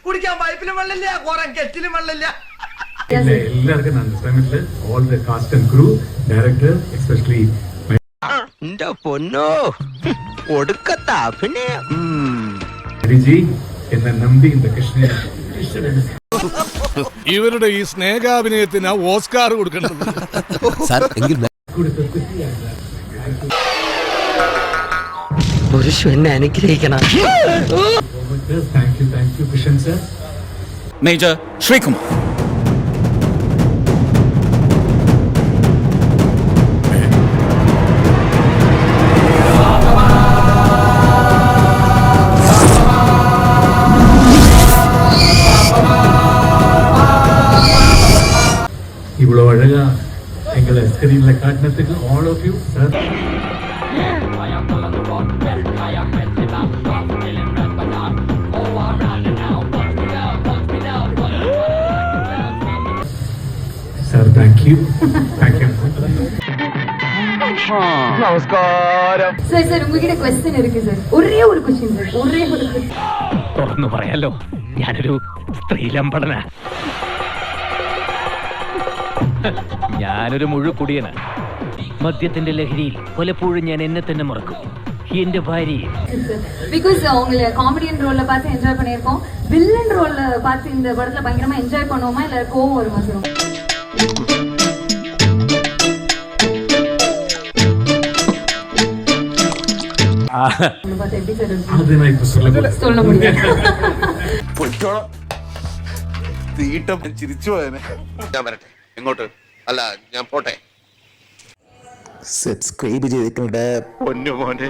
കുടിക്കാൻ പൈപ്പിലും വെള്ളമില്ല, കുറെ കെറ്റിലും വെള്ളമില്ല. എല്ലാവർക്കും നന്ദി. All the cast and crew, director, especially പൊന്നോ ഒടുക്കത്താ പിന്നെ ഹരിജി എന്നെ നമ്പി இந்த കൃഷ്ണ ഇവരുടെ ഈ സ്നേഹാഭിനയത്തിന് ഓസ്കാർ കൊടുക്കേണ്ടത്. എന്നെ അനുഗ്രഹിക്കണം. Thank you Krishnan sir. Major Sreekumar. இவ்வளவு அழகா எங்களை ஸ்கிரீன்ல காட்டினதுக்கு all of you sir. Sir, thank you. Thank you. നമസ്കാരം സർ. ഉங்ககிட்ட ക്വസ്റ്റ്യൻ இருக்கு സർ. ഒരേ ഒരു ക്വസ്റ്റ്യൻ സർ. ഒരേ ഒരു ക്വസ്റ്റ്യൻ. തുറന്നു പറയാലോ, ഞാനൊരു സ്ത്രീലമ്പടനാ. ഞാനൊരു മുഴുക്കുടിയനാ. മദ്യത്തിന്റെ ലഹരിയിൽ പലപ്പോഴും ഞാൻ എന്നെ തന്നെ മറക്കും, എന്റെ ഭാര്യയെ. பிகாஸ் உங்களை காமெடியன் ரோல்ல பார்த்து என்ஜாய் பண்ணியிருக்கோம். வில்லன் ரோல்ல பார்த்து இந்த படத்துல பயங்கரமா என்ஜாய் பண்ணுவோமா இல்ல கோவம் வருமா சார்? அது நான் இப்ப சொல்ல முடியாது. തീട്ടം ചിരിച്ചു പോയനെ. ഞാൻ വരട്ടെ. എങ്ങോട്ട്? അല്ല, ഞാൻ പോട്ടെ. സബ്സ്ക്രൈബ് ചെയ്തിട്ടുണ്ട് പൊന്നു മോനെ.